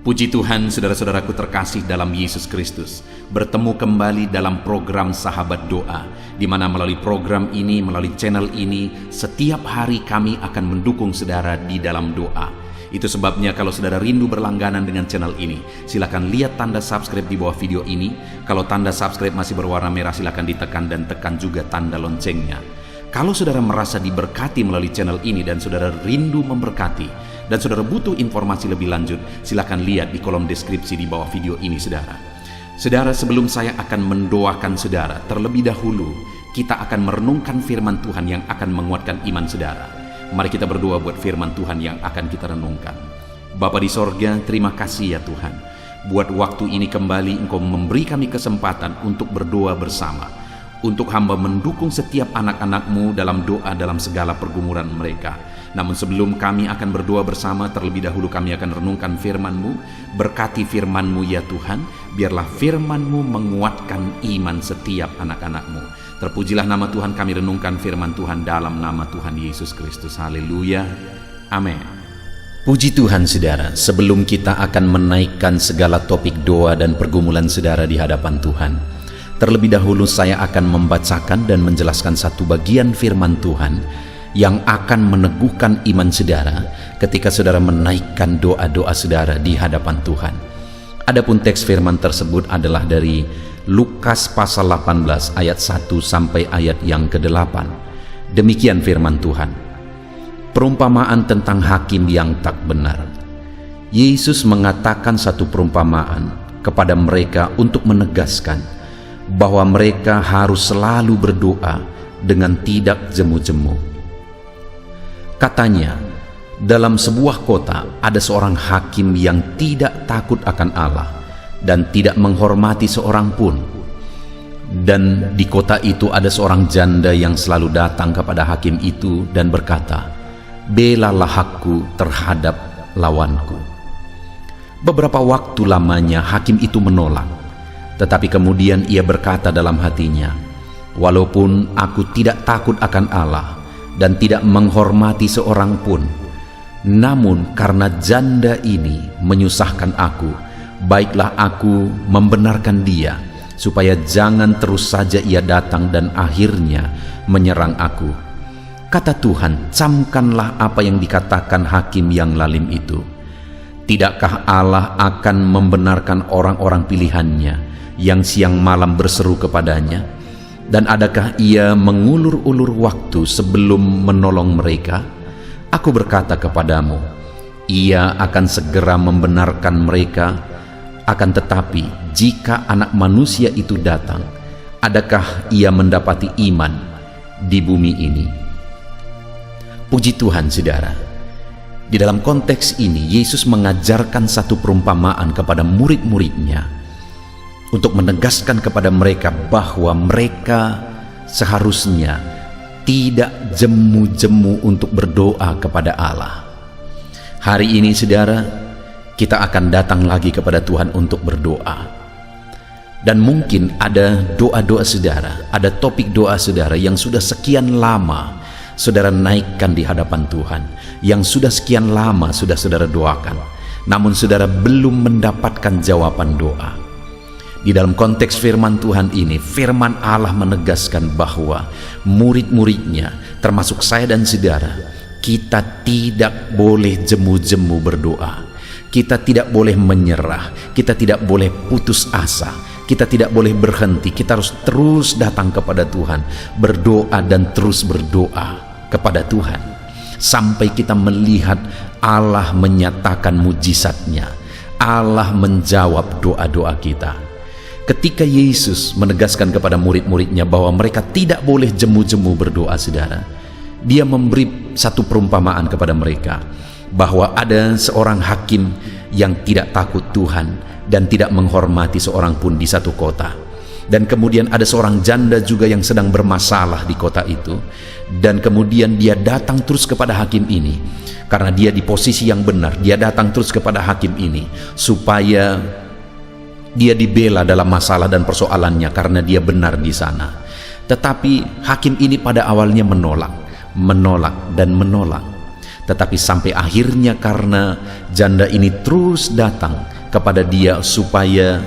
Puji Tuhan, saudara-saudaraku terkasih dalam Yesus Kristus. Bertemu kembali dalam program Sahabat Doa, di mana melalui program ini, melalui channel ini, setiap hari kami akan mendukung saudara di dalam doa. Itu sebabnya kalau saudara rindu berlangganan dengan channel ini, silakan lihat tanda subscribe di bawah video ini. Kalau tanda subscribe masih berwarna merah, silakan ditekan dan tekan juga tanda loncengnya. Kalau saudara merasa diberkati melalui channel ini dan saudara rindu memberkati, dan saudara butuh informasi lebih lanjut, silakan lihat di kolom deskripsi di bawah video ini, saudara. Saudara, sebelum saya akan mendoakan saudara, terlebih dahulu kita akan merenungkan firman Tuhan yang akan menguatkan iman saudara. Mari kita berdoa buat firman Tuhan yang akan kita renungkan. Bapa di sorga, terima kasih ya Tuhan. Buat waktu ini kembali Engkau memberi kami kesempatan untuk berdoa bersama. Untuk hamba mendukung setiap anak-anak-Mu dalam doa dalam segala pergumulan mereka. Namun sebelum kami akan berdoa bersama, terlebih dahulu kami akan renungkan firman-Mu. Berkati firman-Mu ya Tuhan, biarlah firman-Mu menguatkan iman setiap anak-anak-Mu. Terpujilah nama Tuhan, kami renungkan firman Tuhan dalam nama Tuhan Yesus Kristus. Haleluya, amin. Puji Tuhan saudara, sebelum kita akan menaikkan segala topik doa dan pergumulan saudara di hadapan Tuhan, terlebih dahulu saya akan membacakan dan menjelaskan satu bagian firman Tuhan yang akan meneguhkan iman saudara ketika saudara menaikkan doa-doa saudara di hadapan Tuhan. Adapun teks firman tersebut adalah dari Lukas pasal 18 ayat 1 sampai ayat yang ke-8. Demikian firman Tuhan. Perumpamaan tentang hakim yang tak benar. Yesus mengatakan satu perumpamaan kepada mereka untuk menegaskan bahwa mereka harus selalu berdoa dengan tidak jemu-jemu. Katanya, dalam sebuah kota ada seorang hakim yang tidak takut akan Allah dan tidak menghormati seorang pun. Dan di kota itu ada seorang janda yang selalu datang kepada hakim itu dan berkata, "Belalah hakku terhadap lawanku." Beberapa waktu lamanya hakim itu menolak. Tetapi kemudian ia berkata dalam hatinya, "Walaupun aku tidak takut akan Allah dan tidak menghormati seorang pun, namun karena janda ini menyusahkan aku, baiklah aku membenarkan dia, supaya jangan terus saja ia datang dan akhirnya menyerang aku." Kata Tuhan, camkanlah apa yang dikatakan hakim yang lalim itu. Tidakkah Allah akan membenarkan orang-orang pilihannya yang siang malam berseru kepadanya? Dan adakah ia mengulur-ulur waktu sebelum menolong mereka? Aku berkata kepadamu, ia akan segera membenarkan mereka. Akan tetapi jika Anak Manusia itu datang, adakah ia mendapati iman di bumi ini? Puji Tuhan saudara. Di dalam konteks ini Yesus mengajarkan satu perumpamaan kepada murid-muridnya untuk menegaskan kepada mereka bahwa mereka seharusnya tidak jemu-jemu untuk berdoa kepada Allah. Hari ini saudara, kita akan datang lagi kepada Tuhan untuk berdoa. Dan mungkin ada doa-doa saudara, ada topik doa saudara yang sudah sekian lama saudara naikkan di hadapan Tuhan, yang sudah sekian lama sudah saudara doakan, namun saudara belum mendapatkan jawaban doa. Di dalam konteks firman Tuhan ini, firman Allah menegaskan bahwa murid-muridnya, termasuk saya dan saudara, kita tidak boleh jemu-jemu berdoa. Kita tidak boleh menyerah, kita tidak boleh putus asa, kita tidak boleh berhenti. Kita harus terus datang kepada Tuhan, berdoa dan terus berdoa kepada Tuhan sampai kita melihat Allah menyatakan mujizatnya, Allah menjawab doa-doa kita. Ketika Yesus menegaskan kepada murid-muridnya bahwa mereka tidak boleh jemu-jemu berdoa saudara, dia memberi satu perumpamaan kepada mereka bahwa ada seorang hakim yang tidak takut Tuhan dan tidak menghormati seorang pun di satu kota. Dan kemudian ada seorang janda juga yang sedang bermasalah di kota itu, dan kemudian dia datang terus kepada hakim ini karena dia di posisi yang benar. Dia datang terus kepada hakim ini supaya dia dibela dalam masalah dan persoalannya karena dia benar di sana. Tetapi hakim ini pada awalnya menolak dan menolak. Tetapi sampai akhirnya karena janda ini terus datang kepada dia supaya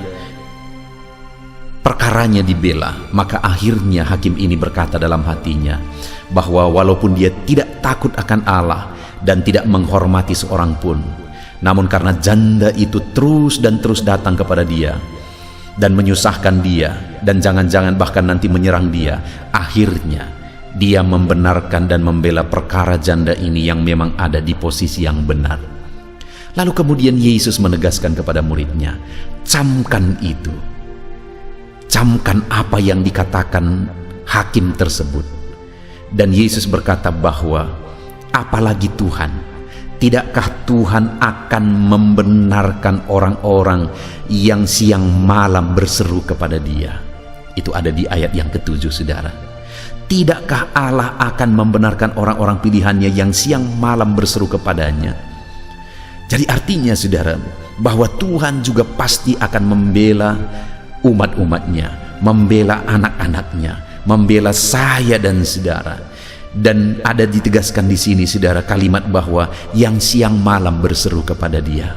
perkaranya dibela. Maka akhirnya hakim ini berkata dalam hatinya bahwa walaupun dia tidak takut akan Allah dan tidak menghormati seorang pun, namun karena janda itu terus dan terus datang kepada dia dan menyusahkan dia, dan jangan-jangan bahkan nanti menyerang dia, akhirnya dia membenarkan dan membela perkara janda ini yang memang ada di posisi yang benar. Lalu kemudian Yesus menegaskan kepada muridnya, camkan itu, camkan apa yang dikatakan hakim tersebut. Dan Yesus berkata bahwa apalagi Tuhan, tidakkah Tuhan akan membenarkan orang-orang yang siang malam berseru kepada dia? Itu ada di ayat yang ke-7, saudara. Tidakkah Allah akan membenarkan orang-orang pilihannya yang siang malam berseru kepadanya? Jadi artinya, saudara, bahwa Tuhan juga pasti akan membela umat-umatnya, membela anak-anaknya, membela saya dan saudara. Dan ada ditegaskan di sini, saudara, kalimat bahwa yang siang malam berseru kepada dia.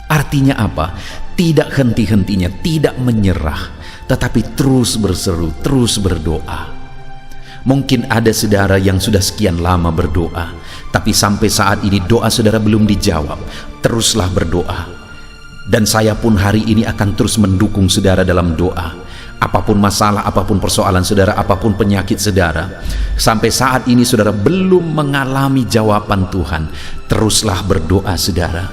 Artinya apa? Tidak henti-hentinya, tidak menyerah, tetapi terus berseru, terus berdoa. Mungkin ada saudara yang sudah sekian lama berdoa, tapi sampai saat ini doa saudara belum dijawab. Teruslah berdoa. Dan saya pun hari ini akan terus mendukung saudara dalam doa. Apapun masalah, apapun persoalan saudara, apapun penyakit saudara, sampai saat ini saudara belum mengalami jawaban Tuhan, teruslah berdoa saudara,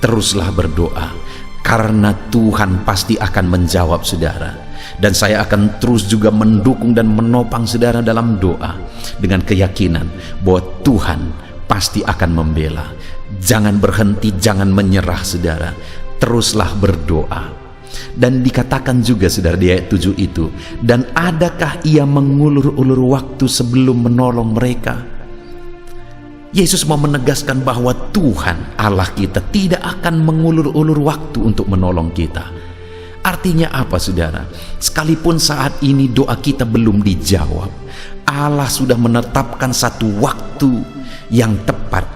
teruslah berdoa, karena Tuhan pasti akan menjawab saudara. Dan saya akan terus juga mendukung dan menopang saudara dalam doa, dengan keyakinan bahwa Tuhan pasti akan membela. Jangan berhenti, jangan menyerah saudara, teruslah berdoa. Dan dikatakan juga saudara di ayat 7 itu, dan adakah ia mengulur-ulur waktu sebelum menolong mereka? Yesus mau menegaskan bahwa Tuhan Allah kita tidak akan mengulur-ulur waktu untuk menolong kita. Artinya apa saudara? Sekalipun saat ini doa kita belum dijawab, Allah sudah menetapkan satu waktu yang tepat,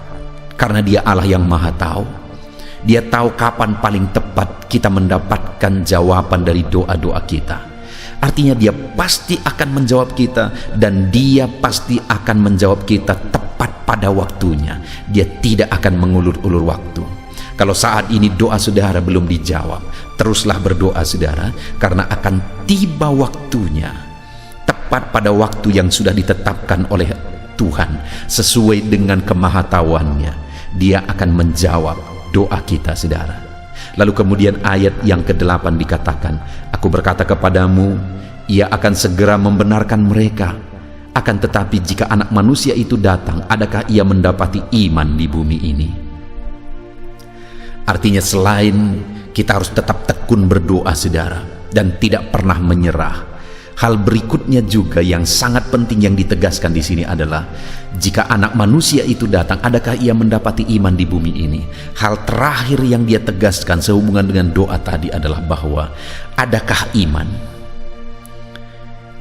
karena Dia Allah yang Maha Tahu. Dia tahu kapan paling tepat kita mendapatkan jawaban dari doa-doa kita. Artinya Dia pasti akan menjawab kita, dan Dia pasti akan menjawab kita tepat pada waktunya. Dia tidak akan mengulur-ulur waktu. Kalau saat ini doa saudara belum dijawab, teruslah berdoa saudara, karena akan tiba waktunya, tepat pada waktu yang sudah ditetapkan oleh Tuhan sesuai dengan kemahatauannya. Dia akan menjawab doa kita saudara. Lalu kemudian ayat yang ke-8 dikatakan, aku berkata kepadamu, ia akan segera membenarkan mereka. Akan tetapi jika anak manusia itu datang, adakah ia mendapati iman di bumi ini? Artinya selain kita harus tetap tekun berdoa saudara, dan tidak pernah menyerah, hal berikutnya juga yang sangat penting yang ditegaskan di sini adalah, jika anak manusia itu datang, adakah ia mendapati iman di bumi ini? Hal terakhir yang dia tegaskan sehubungan dengan doa tadi adalah bahwa, adakah iman?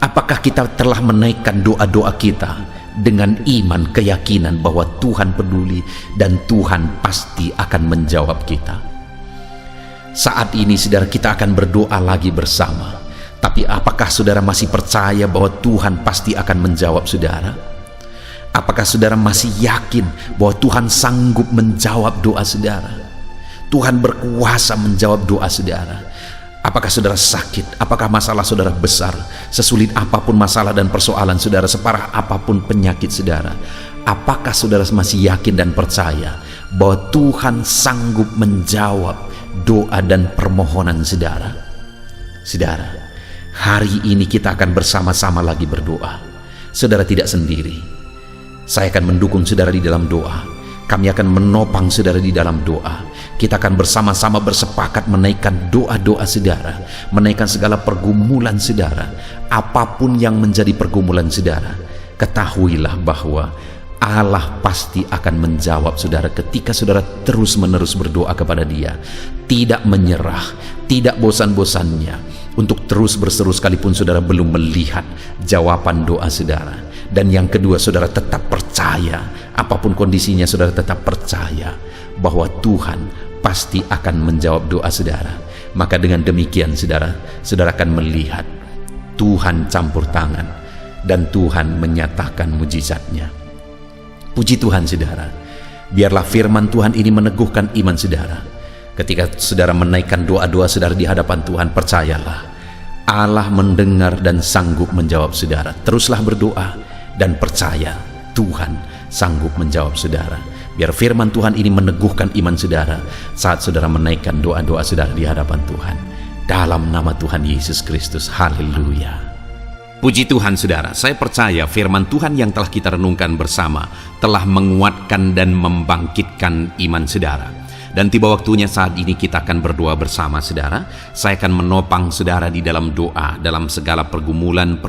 Apakah kita telah menaikkan doa-doa kita dengan iman, keyakinan bahwa Tuhan peduli dan Tuhan pasti akan menjawab kita? Saat ini saudara, kita akan berdoa lagi bersama. Tapi apakah saudara masih percaya bahwa Tuhan pasti akan menjawab saudara? Apakah saudara masih yakin bahwa Tuhan sanggup menjawab doa saudara? Tuhan berkuasa menjawab doa saudara. Apakah saudara sakit? Apakah masalah saudara besar? Sesulit apapun masalah dan persoalan saudara, separah apapun penyakit saudara, apakah saudara masih yakin dan percaya bahwa Tuhan sanggup menjawab doa dan permohonan saudara? Saudara, hari ini kita akan bersama-sama lagi berdoa. Saudara tidak sendiri. Saya akan mendukung saudara di dalam doa. Kami akan menopang saudara di dalam doa. Kita akan bersama-sama bersepakat menaikkan doa-doa saudara, menaikkan segala pergumulan saudara. Apapun yang menjadi pergumulan saudara, ketahuilah bahwa Allah pasti akan menjawab saudara ketika saudara terus-menerus berdoa kepada Dia. Tidak menyerah, tidak bosan-bosannya untuk terus berseru sekalipun saudara belum melihat jawaban doa saudara. Dan yang kedua, saudara tetap percaya, apapun kondisinya saudara tetap percaya bahwa Tuhan pasti akan menjawab doa saudara. Maka dengan demikian saudara akan melihat Tuhan campur tangan dan Tuhan menyatakan mujizatnya. Puji Tuhan saudara. Biarlah firman Tuhan ini meneguhkan iman saudara. Ketika saudara menaikkan doa-doa saudara di hadapan Tuhan, percayalah Allah mendengar dan sanggup menjawab saudara. Teruslah berdoa dan percaya Tuhan sanggup menjawab saudara. Biar firman Tuhan ini meneguhkan iman saudara saat saudara menaikkan doa-doa saudara di hadapan Tuhan. Dalam nama Tuhan Yesus Kristus. Haleluya. Puji Tuhan saudara, saya percaya firman Tuhan yang telah kita renungkan bersama telah menguatkan dan membangkitkan iman saudara. Dan tiba waktunya saat ini kita akan berdoa bersama saudara. Saya akan menopang saudara di dalam doa, dalam segala pergumulan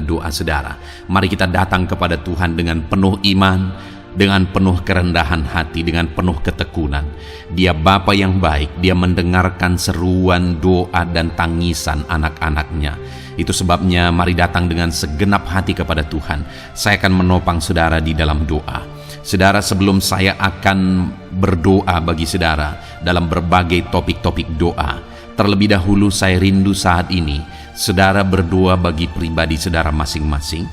doa saudara. Mari kita datang kepada Tuhan dengan penuh iman, dengan penuh kerendahan hati, dengan penuh ketekunan. Dia Bapa yang baik, Dia mendengarkan seruan doa dan tangisan anak-anaknya. Itu sebabnya mari datang dengan segenap hati kepada Tuhan. Saya akan menopang saudara di dalam doa. Saudara, sebelum saya akan berdoa bagi saudara dalam berbagai topik-topik doa, terlebih dahulu saya rindu saat ini saudara berdoa bagi pribadi saudara masing-masing.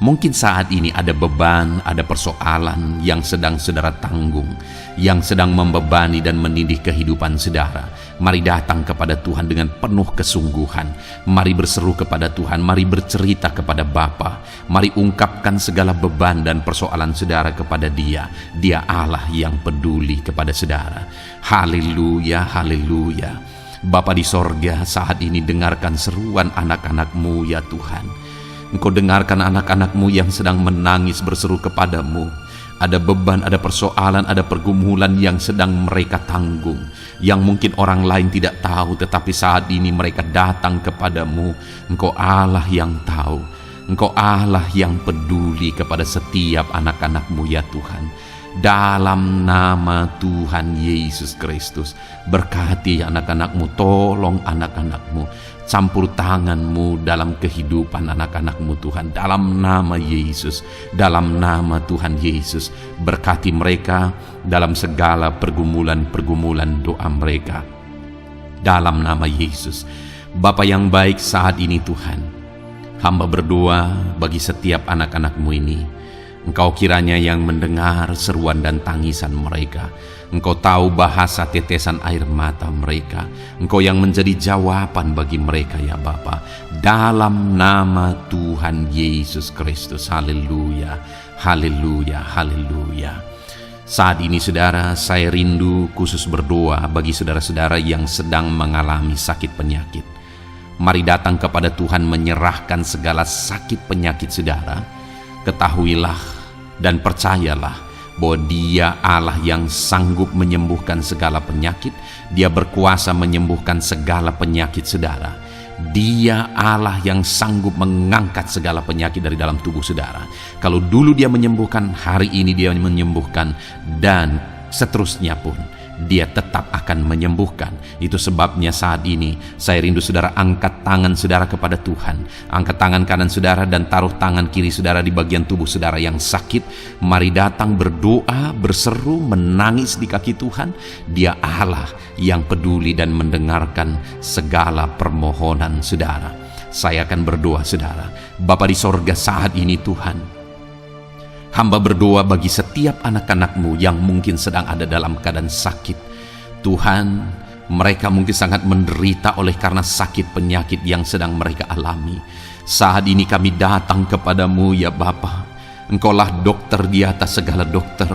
Mungkin saat ini ada beban, ada persoalan yang sedang saudara tanggung, yang sedang membebani dan menindih kehidupan saudara. Mari datang kepada Tuhan dengan penuh kesungguhan. Mari berseru kepada Tuhan, mari bercerita kepada Bapa. Mari ungkapkan segala beban dan persoalan saudara kepada Dia. Dia Allah yang peduli kepada saudara. Haleluya, haleluya. Bapa di sorga, saat ini dengarkan seruan anak-anak-Mu ya Tuhan. Engkau dengarkan anak-anak-Mu yang sedang menangis berseru kepadamu. Ada beban, ada persoalan, ada pergumulan yang sedang mereka tanggung, yang mungkin orang lain tidak tahu, tetapi saat ini mereka datang kepadamu. Engkau Allah yang tahu, Engkau Allah yang peduli kepada setiap anak-anak-Mu ya Tuhan. Dalam nama Tuhan Yesus Kristus, berkati anak-anak-Mu, tolong anak-anak-Mu, campur tangan-Mu dalam kehidupan anak-anak-Mu Tuhan. Dalam nama Yesus, dalam nama Tuhan Yesus, berkati mereka dalam segala pergumulan-pergumulan doa mereka. Dalam nama Yesus. Bapa yang baik, saat ini Tuhan, hamba berdoa bagi setiap anak-anak-Mu ini. Engkau kiranya yang mendengar seruan dan tangisan mereka. Engkau tahu bahasa tetesan air mata mereka. Engkau yang menjadi jawaban bagi mereka ya Bapa. Dalam nama Tuhan Yesus Kristus. Haleluya, haleluya, haleluya. Saat ini saudara, saya rindu khusus berdoa bagi saudara-saudara yang sedang mengalami sakit penyakit. Mari datang kepada Tuhan menyerahkan segala sakit penyakit saudara. Ketahuilah dan percayalah bahwa Dia Allah yang sanggup menyembuhkan segala penyakit. Dia berkuasa menyembuhkan segala penyakit saudara. Dia Allah yang sanggup mengangkat segala penyakit dari dalam tubuh saudara. Kalau dulu Dia menyembuhkan, hari ini Dia menyembuhkan, dan seterusnya pun Dia tetap akan menyembuhkan. Itu sebabnya saat ini saya rindu saudara angkat tangan saudara kepada Tuhan. Angkat tangan kanan saudara dan taruh tangan kiri saudara di bagian tubuh saudara yang sakit. Mari datang berdoa, berseru, menangis di kaki Tuhan. Dia Allah yang peduli dan mendengarkan segala permohonan saudara. Saya akan berdoa saudara. Bapa di sorga, saat ini Tuhan, hamba berdoa bagi setiap anak-anak-Mu yang mungkin sedang ada dalam keadaan sakit. Tuhan, mereka mungkin sangat menderita oleh karena sakit penyakit yang sedang mereka alami. Saat ini kami datang kepadamu ya Bapa. Engkaulah dokter di atas segala dokter.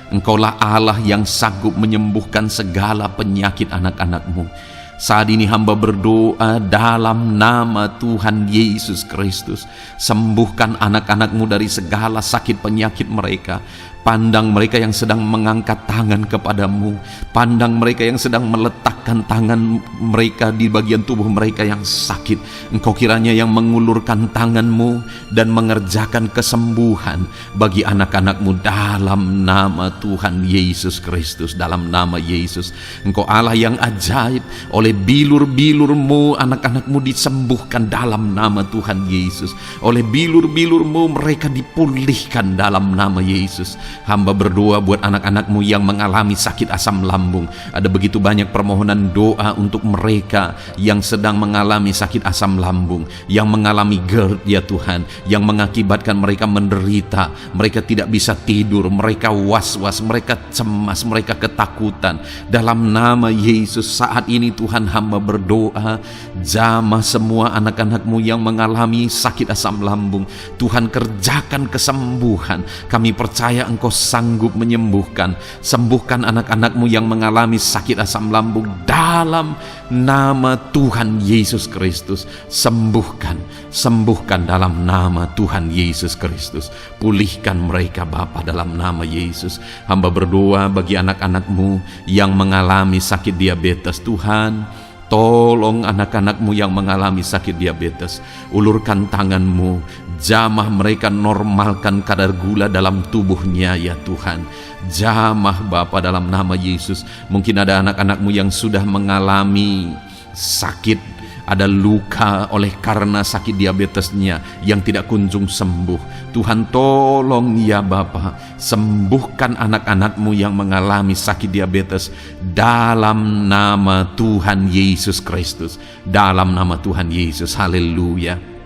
Engkaulah Allah yang sanggup menyembuhkan segala penyakit anak-anak-Mu. Saat ini hamba berdoa dalam nama Tuhan Yesus Kristus. Sembuhkan anak-anak-Mu dari segala sakit penyakit mereka. Pandang mereka yang sedang mengangkat tangan kepadamu. Pandang mereka yang sedang meletakkan tangan mereka di bagian tubuh mereka yang sakit. Engkau kiranya yang mengulurkan tangan-Mu dan mengerjakan kesembuhan bagi anak-anak-Mu dalam nama Tuhan Yesus Kristus. Dalam nama Yesus, Engkau Allah yang ajaib. Oleh bilur-bilur-Mu anak-anak-Mu disembuhkan dalam nama Tuhan Yesus. Oleh bilur-bilur-Mu mereka dipulihkan dalam nama Yesus. Hamba berdoa buat anak-anak-Mu yang mengalami sakit asam lambung. Ada begitu banyak permohonan doa untuk mereka yang sedang mengalami sakit asam lambung, yang mengalami GERD ya Tuhan, yang mengakibatkan mereka menderita, mereka tidak bisa tidur, mereka was-was, mereka cemas, mereka ketakutan. Dalam nama Yesus saat ini Tuhan, hamba berdoa, jamah semua anak-anak-Mu yang mengalami sakit asam lambung. Tuhan, kerjakan kesembuhan. Kami percaya Engkau sanggup menyembuhkan. Sembuhkan anak-anak-Mu yang mengalami sakit asam lambung dalam nama Tuhan Yesus Kristus. Sembuhkan dalam nama Tuhan Yesus Kristus. Pulihkan mereka Bapa dalam nama Yesus. Hamba berdoa bagi anak-anak-Mu yang mengalami sakit diabetes. Tuhan, tolong anak-anak-Mu yang mengalami sakit diabetes. Ulurkan tangan-Mu, jamah mereka, normalkan kadar gula dalam tubuhnya ya Tuhan. Jamah Bapa dalam nama Yesus. Mungkin ada anak-anak-Mu yang sudah mengalami sakit, ada luka oleh karena sakit diabetesnya yang tidak kunjung sembuh. Tuhan, tolong ya Bapa, sembuhkan anak-anak-Mu yang mengalami sakit diabetes dalam nama Tuhan Yesus Kristus. Dalam nama Tuhan Yesus, haleluya.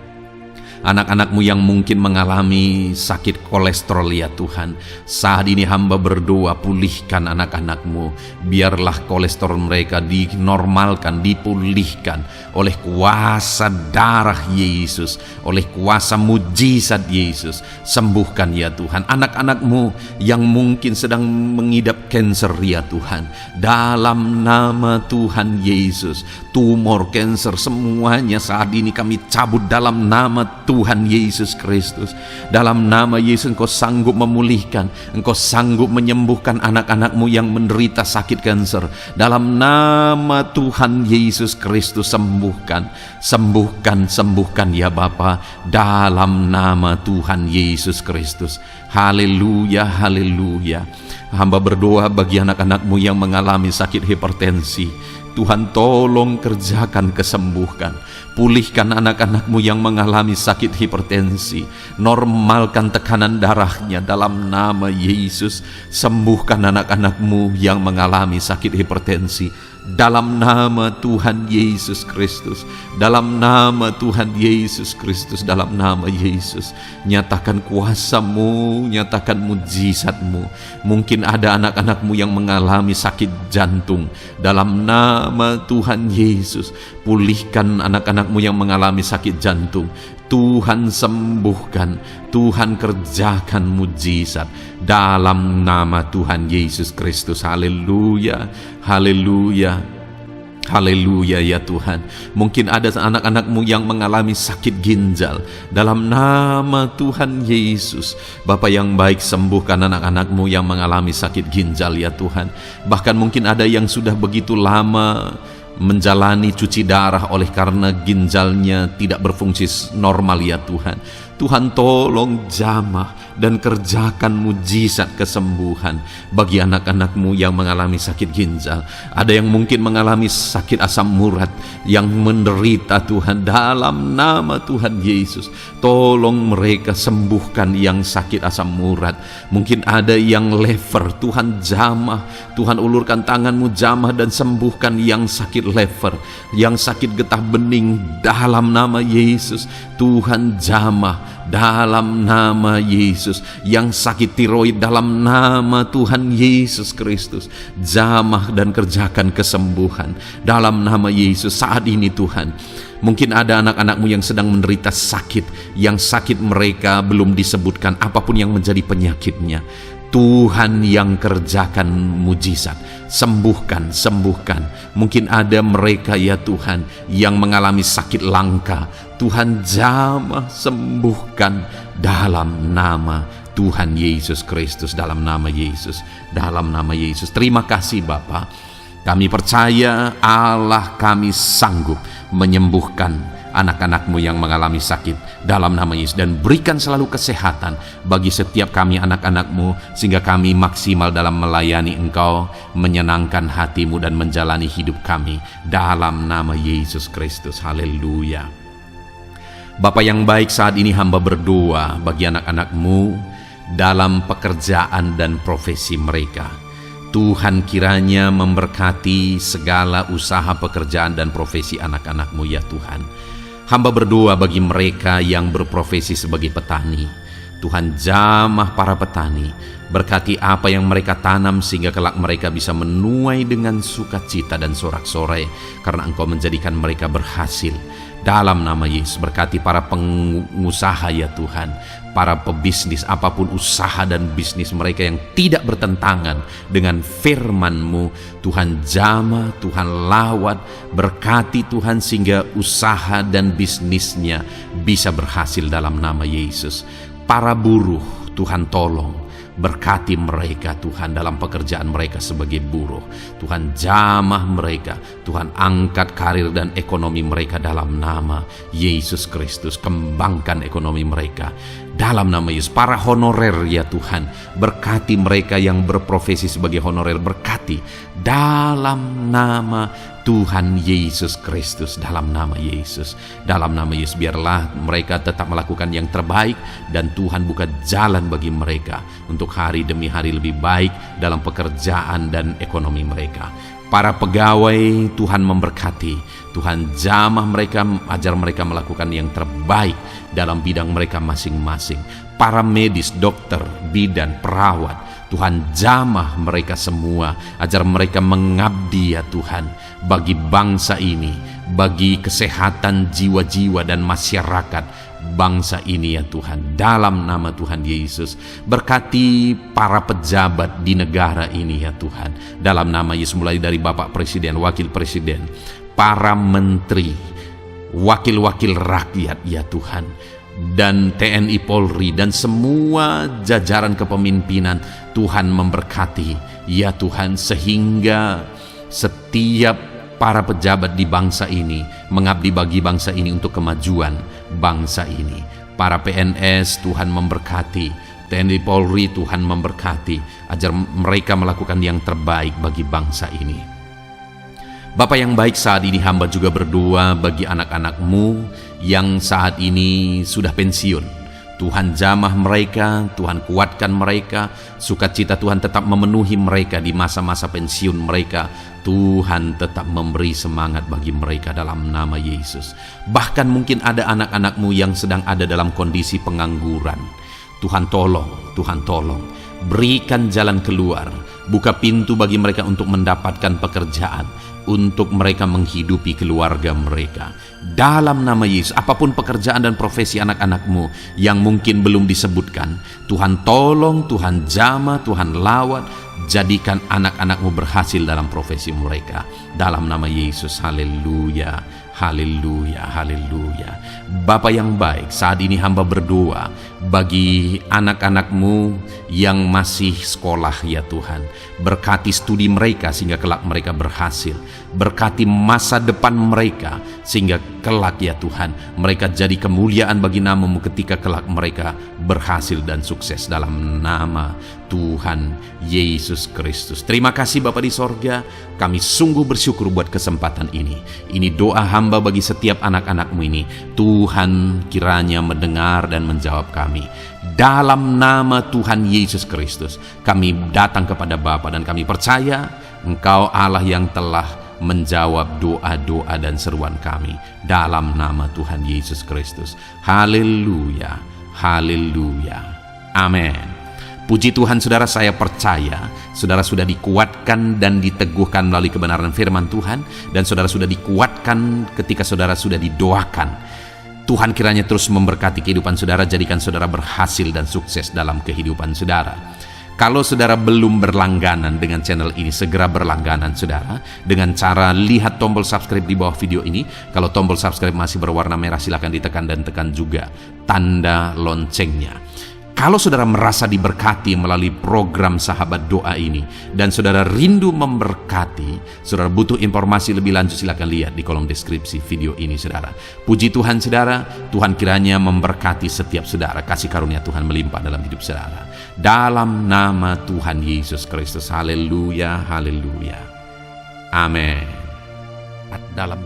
Anak-anak-Mu yang mungkin mengalami sakit kolesterol ya Tuhan, saat ini hamba berdoa, pulihkan anak-anak-Mu. Biarlah kolesterol mereka dinormalkan, dipulihkan oleh kuasa darah Yesus, oleh kuasa mujizat Yesus. Sembuhkan ya Tuhan anak-anak-Mu yang mungkin sedang mengidap kanker ya Tuhan, dalam nama Tuhan Yesus. Tumor, kanker, semuanya saat ini kami cabut dalam nama Tuhan Yesus Kristus. Dalam nama Yesus Engkau sanggup memulihkan, Engkau sanggup menyembuhkan anak-anak-Mu yang menderita sakit kanker. Dalam nama Tuhan Yesus Kristus, sembuhkan ya Bapa, dalam nama Tuhan Yesus Kristus. Haleluya, haleluya. Hamba berdoa bagi anak-anak-Mu yang mengalami sakit hipertensi. Tuhan, tolong kerjakan kesembuhan. Pulihkan anak-anak-Mu yang mengalami sakit hipertensi. Normalkan tekanan darahnya dalam nama Yesus. Sembuhkan anak-anak-Mu yang mengalami sakit hipertensi dalam nama Tuhan Yesus Kristus. Dalam nama Tuhan Yesus Kristus, dalam nama Yesus. Nyatakan kuasa-Mu, nyatakan mujizat-Mu. Mungkin ada anak-anak-Mu yang mengalami sakit jantung. Dalam nama Tuhan Yesus, pulihkan anak-anak-Mu yang mengalami sakit jantung. Tuhan sembuhkan, Tuhan kerjakan mujizat dalam nama Tuhan Yesus Kristus. Haleluya, haleluya, haleluya ya Tuhan. Mungkin ada anak-anak-Mu yang mengalami sakit ginjal. Dalam nama Tuhan Yesus, Bapa yang baik, sembuhkan anak-anak-Mu yang mengalami sakit ginjal ya Tuhan. Bahkan mungkin ada yang sudah begitu lama menjalani cuci darah oleh karena ginjalnya tidak berfungsi normal ya Tuhan. Tuhan, tolong jamah dan kerjakan mujizat kesembuhan bagi anak-anak-Mu yang mengalami sakit ginjal. Ada yang mungkin mengalami sakit asam urat yang menderita Tuhan, dalam nama Tuhan Yesus. Tolong mereka, sembuhkan yang sakit asam urat. Mungkin ada yang lever, Tuhan jamah. Tuhan, ulurkan tangan-Mu, jamah dan sembuhkan yang sakit lever, yang sakit getah bening dalam nama Yesus. Tuhan jamah dalam nama Yesus. Yang sakit tiroid dalam nama Tuhan Yesus Kristus, jamah dan kerjakan kesembuhan dalam nama Yesus. Saat ini Tuhan, mungkin ada anak-anak-Mu yang sedang menderita sakit, yang sakit mereka belum disebutkan apapun yang menjadi penyakitnya. Tuhan yang kerjakan mujizat, sembuhkan. Mungkin ada mereka ya Tuhan yang mengalami sakit langka. Tuhan jamah, sembuhkan dalam nama Tuhan Yesus Kristus, dalam nama Yesus, dalam nama Yesus. Terima kasih Bapa. Kami percaya Allah kami sanggup menyembuhkan anak-anak-Mu yang mengalami sakit dalam nama Yesus, dan berikan selalu kesehatan bagi setiap kami anak-anak-Mu, sehingga kami maksimal dalam melayani Engkau, menyenangkan hati-Mu dan menjalani hidup kami dalam nama Yesus Kristus. Haleluya. Bapa yang baik, saat ini hamba berdoa bagi anak-anak-Mu dalam pekerjaan dan profesi mereka. Tuhan kiranya memberkati segala usaha pekerjaan dan profesi anak-anak-Mu ya Tuhan. Hamba berdoa bagi mereka yang berprofesi sebagai petani. Tuhan, jamah para petani, berkati apa yang mereka tanam sehingga kelak mereka bisa menuai dengan sukacita dan sorak-sorai karena Engkau menjadikan mereka berhasil. Dalam nama Yesus, berkati para pengusaha ya Tuhan, para pebisnis, apapun usaha dan bisnis mereka yang tidak bertentangan dengan firman-Mu. Tuhan jamah, Tuhan lawat, berkati Tuhan sehingga usaha dan bisnisnya bisa berhasil dalam nama Yesus. Para buruh, Tuhan tolong, berkati mereka Tuhan dalam pekerjaan mereka sebagai buruh. Tuhan jamah mereka, Tuhan angkat karir dan ekonomi mereka dalam nama Yesus Kristus. Kembangkan ekonomi mereka dalam nama Yesus. Para honorer ya Tuhan, berkati mereka yang berprofesi sebagai honorer, berkati dalam nama Tuhan Yesus Kristus, dalam nama Yesus. Dalam nama Yesus, biarlah mereka tetap melakukan yang terbaik dan Tuhan buka jalan bagi mereka untuk hari demi hari lebih baik dalam pekerjaan dan ekonomi mereka. Para pegawai, Tuhan memberkati, Tuhan jamah mereka, ajar mereka melakukan yang terbaik dalam bidang mereka masing-masing. Para medis, dokter, bidan, perawat, Tuhan jamah mereka semua, ajar mereka mengabdi ya Tuhan bagi bangsa ini, bagi kesehatan jiwa-jiwa dan masyarakat bangsa ini ya Tuhan. Dalam nama Tuhan Yesus, berkati para pejabat di negara ini ya Tuhan. Dalam nama Yesus, mulai dari Bapak Presiden, Wakil Presiden, para menteri, wakil-wakil rakyat ya Tuhan, dan TNI Polri dan semua jajaran kepemimpinan, Tuhan memberkati ya Tuhan, sehingga setiap para pejabat di bangsa ini mengabdi bagi bangsa ini untuk kemajuan bangsa ini. Para PNS, Tuhan memberkati, TNI Polri, Tuhan memberkati, ajar mereka melakukan yang terbaik bagi bangsa ini. Bapa yang baik, saat ini hamba juga berdoa bagi anak-anak-Mu yang saat ini sudah pensiun. Tuhan jamah mereka, Tuhan kuatkan mereka, sukacita Tuhan tetap memenuhi mereka di masa-masa pensiun mereka. Tuhan tetap memberi semangat bagi mereka dalam nama Yesus. Bahkan mungkin ada anak-anak-Mu yang sedang ada dalam kondisi pengangguran. Tuhan tolong, Tuhan tolong, berikan jalan keluar, buka pintu bagi mereka untuk mendapatkan pekerjaan, untuk mereka menghidupi keluarga mereka. Dalam nama Yesus, apapun pekerjaan dan profesi anak-anak-Mu yang mungkin belum disebutkan, Tuhan tolong, Tuhan jamah, Tuhan lawat, jadikan anak-anak-Mu berhasil dalam profesi mereka. Dalam nama Yesus, haleluya, haleluya, haleluya. Bapa yang baik, saat ini hamba berdoa bagi anak-anak-Mu yang masih sekolah ya Tuhan. Berkati studi mereka sehingga kelak mereka berhasil. Berkati masa depan mereka sehingga kelak ya Tuhan mereka jadi kemuliaan bagi nama-Mu ketika kelak mereka berhasil dan sukses dalam nama Tuhan Yesus Kristus. Terima kasih Bapa di sorga, kami sungguh bersyukur buat kesempatan ini. Ini doa hamba bagi setiap anak-anak-Mu ini. Tuhan kiranya mendengar dan menjawab kami. Dalam nama Tuhan Yesus Kristus, kami datang kepada Bapa dan kami percaya Engkau Allah yang telah menjawab doa-doa dan seruan kami. Dalam nama Tuhan Yesus Kristus. Haleluya, haleluya, amin. Puji Tuhan saudara, saya percaya saudara sudah dikuatkan dan diteguhkan melalui kebenaran firman Tuhan, dan saudara sudah dikuatkan ketika saudara sudah didoakan. Tuhan kiranya terus memberkati kehidupan saudara, jadikan saudara berhasil dan sukses dalam kehidupan saudara. Kalau saudara belum berlangganan dengan channel ini, segera berlangganan saudara dengan cara lihat tombol subscribe di bawah video ini. Kalau tombol subscribe masih berwarna merah, silakan ditekan dan tekan juga tanda loncengnya. Kalau saudara merasa diberkati melalui program Sahabat Doa ini dan saudara rindu memberkati, saudara butuh informasi lebih lanjut, silakan lihat di kolom deskripsi video ini saudara. Puji Tuhan saudara, Tuhan kiranya memberkati setiap saudara, kasih karunia Tuhan melimpah dalam hidup saudara. Dalam nama Tuhan Yesus Kristus, haleluya, haleluya, amin. Dalam